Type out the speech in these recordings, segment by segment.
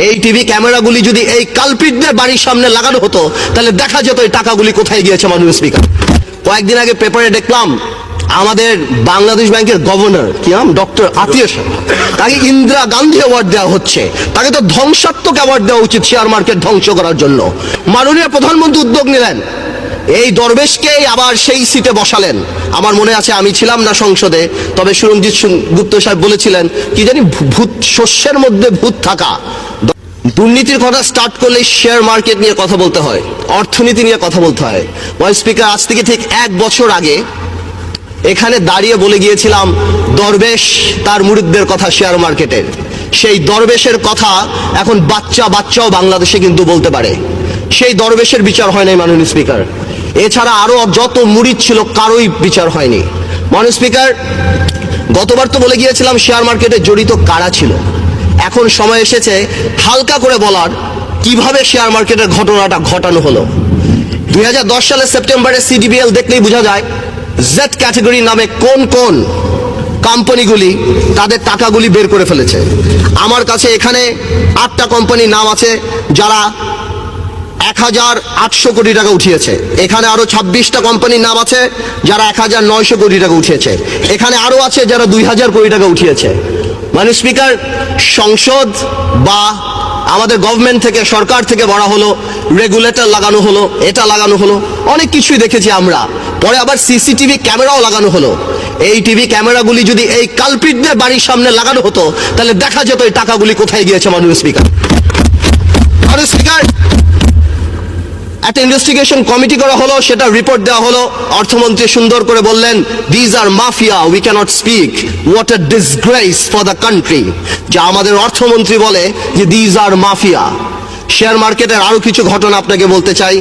এই টিভি ক্যামেরাগুলি যদি এই কালপিটদের বাড়ির সামনে লাগানো হতো তাহলে দেখা যেত এই টাকাগুলি কোথায় গিয়েছে। মাননীয় স্পিকার, কয়েকদিন আগে পেপারে দেখলাম আমাদের বাংলাদেশ ব্যাংকের গভর্নর কি নাম, ডক্টর আতিয়ার সাহেব, তাকে ইন্দিরা গান্ধী অ্যাওয়ার্ড দেওয়া হচ্ছে। তাকে তো ধ্বংসাত্মক অ্যাওয়ার্ড দেওয়া উচিত শেয়ার মার্কেট ধ্বংস করার জন্য। মাননীয় প্রধানমন্ত্রী উদ্যোগ নিলেন, এই দরবেশকে আবার সেই সিটে বসালেন। আমার মনে আছে, আমি ছিলাম না সংসদে, তবে সুরঞ্জিত গুপ্ত সাহেব বলেছিলেন কি জানি, ভূত শস্যের মধ্যে ভূত থাকা। দুর্নীতির কথা স্টার্ট করলে শেয়ার মার্কেট নিয়ে কথা বলতে হয়, অর্থনীতি নিয়ে কথা বলতে হয়। স্পিকার, আজ থেকে ঠিক 1 বছর আগে এখানে দাঁড়িয়ে বলে গিয়েছিলাম দরবেশ তার মুরিদদের কথা শেয়ার মার্কেটের। সেই দরবেশের কথা এখন বাচ্চাও বাংলাদেশে কিন্তু বলতে পারে। সেই দরবেশের বিচার হয় নাই মাননীয় স্পিকার। এছাড়া আরো যত মুরিদ ছিল কারোই বিচার হয়নি। মাননীয় স্পিকার, গতবার তো বলে গিয়েছিলাম শেয়ার মার্কেটে জড়িত কারা ছিল। এখন সময় এসেছে হালকা করে বলার কিভাবে শেয়ার মার্কেটের ঘটনাটা ঘটানো হলো। 2010 সালের সেপ্টেম্বরে সিডিবিএল দেখলেই বোঝা যায় জেড ক্যাটাগরি নামে কোন কোন কোম্পানিগুলি তাদের টাকাগুলি বের করে ফেলেছে। আমার কাছে এখানে 8টা কোম্পানির নাম আছে যারা 1800 কোটি টাকা উঠিয়েছে। এখানে আরো 26টা কোম্পানির নাম আছে যারা 1900 কোটি টাকা উঠিয়েছে। এখানে আরো আছে যারা 2000 কোটি টাকা উঠিয়েছে। মাননীয় স্পিকার, সংসদ বা আমাদের গভর্নমেন্ট থেকে, সরকার থেকে বলা হলো, রেগুলেটর লাগানো হলো, এটা লাগানো হলো, অনেক কিছুই দেখেছি আমরা। পরে আবার সিসিটিভি ক্যামেরাও লাগানো হলো। এই টিভি ক্যামেরাগুলি যদি এই কালপিটদের বাড়ির সামনে লাগানো হতো তাহলে দেখা যেত এই টাকাগুলি কোথায় গিয়েছে। মাননীয় স্পিকার, মাননীয় স্পিকার, একটা ইনভেস্টিগেশন কমিটি করা হলো, সেটা রিপোর্ট দেওয়া হলো। অর্থমন্ত্রী সুন্দর করে বললেন, these are mafia, we can't speak, what a disgrace for the country. যা আমাদের অর্থমন্ত্রী বলে যে দিজ আর মাফিয়া। শেয়ার মার্কেটের আরো কিছু ঘটনা আপনাকে বলতে চাই।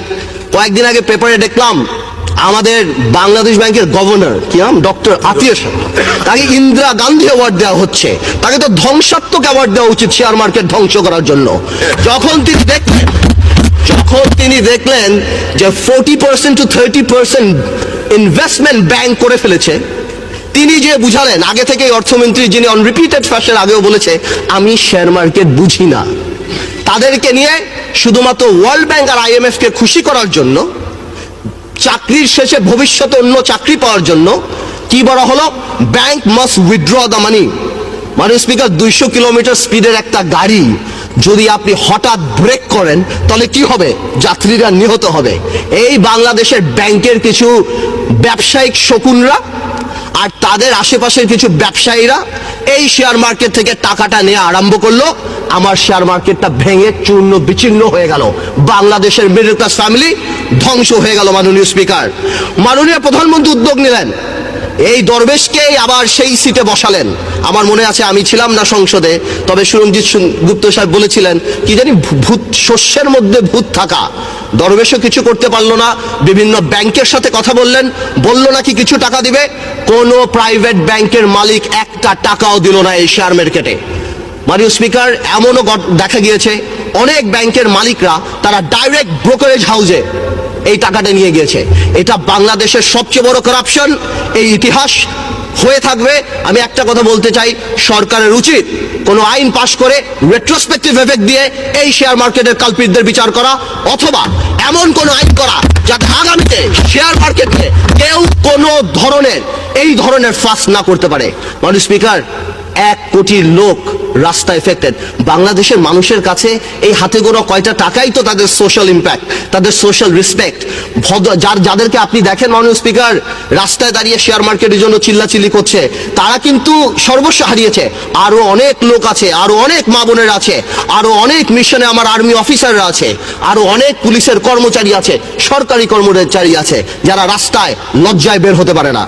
কয়েকদিন আগে পেপারে দেখলাম আমাদের বাংলাদেশ ব্যাংকের গভর্নর কি নাম, ডক্টর আতিয়ার সাহেব, তাকে ইন্দিরা গান্ধী অ্যাওয়ার্ড দেওয়া হচ্ছে। তাকে তো ধ্বংসাত্মক অ্যাওয়ার্ড দেওয়া উচিত শেয়ার মার্কেট ধ্বংস করার জন্য। যখন তিনি দেখলেন যে 40% to 30% ইনভেস্টমেন্ট ব্যাংক করে ফেলেছে, তিনি যে বুঝালেন, আগে থেকে অর্থমন্ত্রী যিনি অন রিপিটেড ফ্যাশন আগেও বলেছে আমি শেয়ার মার্কেট বুঝি না, তাদেরকে নিয়ে শুধুমাত্র ওয়ার্ল্ড ব্যাংক আর IMF কে খুশি করার জন্য, চাকরির শেষে ভবিষ্যতে অন্য চাকরি পাওয়ার জন্য কি বলা হলো, bank must withdraw the money. মাননীয় স্পিকার, 200 কিলোমিটার স্পিডের একটা গাড়ি যদি আপনি হঠাৎ ব্রেক করেন তাহলে কি হবে, যাত্রীরা নিহত হবে। এই বাংলাদেশের ব্যাংকের কিছু ব্যবসায়িক শকুনরা আর তাদের আশেপাশের কিছু ব্যবসায়ীরা এই শেয়ার মার্কেট থেকে টাকাটা নিয়ে আরম্ভ করলো। আমার শেয়ার মার্কেটটা ভেঙে চূর্ণ বিচূর্ণ হয়ে গেল, বাংলাদেশের মিডল ক্লাস ফ্যামিলি ধ্বংস হয়ে গেল। মাননীয় স্পিকার, মাননীয় প্রধানমন্ত্রী উদ্যোগ নিলেন, এই দরবেশকে আবার সেই সিটে বসালেন। আমার মনে আছে, আমি ছিলাম না সংসদে, তবে সুরঞ্জিত গুপ্ত সাহেব বলেছিলেন কি জানি, ভূত শস্যের মধ্যে ভূত থাকা। দরবেশও কিছু করতে পারলো না, বিভিন্ন ব্যাংকের সাথে কথা বললেন, বললো নাকি কিছু টাকা দিবে। কোনো প্রাইভেট ব্যাংকের মালিক একটা টাকাও দিল না এই শেয়ার মার্কেটে। মাননীয় স্পিকার, এমনও দেখা গিয়েছে অনেক ব্যাংকের মালিকরা তারা ডাইরেক্ট ব্রোকারেজ হাউসে এই টাকাটা নিয়ে গিয়েছে। এটা বাংলাদেশের সবচেয়ে বড় করাপশন, এই ইতিহাস হয়ে থাকবে। আমি একটা কথা বলতে চাই, সরকারের উচিত কোনো আইন পাশ করে রেট্রোস্পেক্টিভ এফেক্ট দিয়ে এই শেয়ার মার্কেটের কালপিটদের বিচার করা, অথবা এমন কোনো আইন করা যাতে আগামীতে শেয়ার মার্কেটে কেউ কোনো ধরনের এই ধরনের ফাঁস না করতে পারে। মাননীয় স্পিকার, 1 কোটি লোক রাস্তা এফেক্টেড। বাংলাদেশের মানুষের কাছে এই হাতে গোনা কয়টা টাকাই তো তাদের সোশ্যাল ইম্প্যাক্ট, তাদের সোশ্যাল রেসপেক্ট। যাদেরকে আপনি দেখেন মাননীয় স্পিকার, রাস্তায় দাঁড়িয়ে শেয়ার মার্কেটের জন্য চিল্লাচিল্লি করছে, তারা কিন্তু সর্বস্ব হারিয়েছে। আরো অনেক লোক আছে, আরো অনেক মা বোনের আছে, আরো অনেক মিশনে আমার আর্মি অফিসাররা আছে, আরো অনেক পুলিশের কর্মচারী আছে, সরকারি কর্মচারী আছে, যারা রাস্তায় লজ্জায় বের হতে পারে না।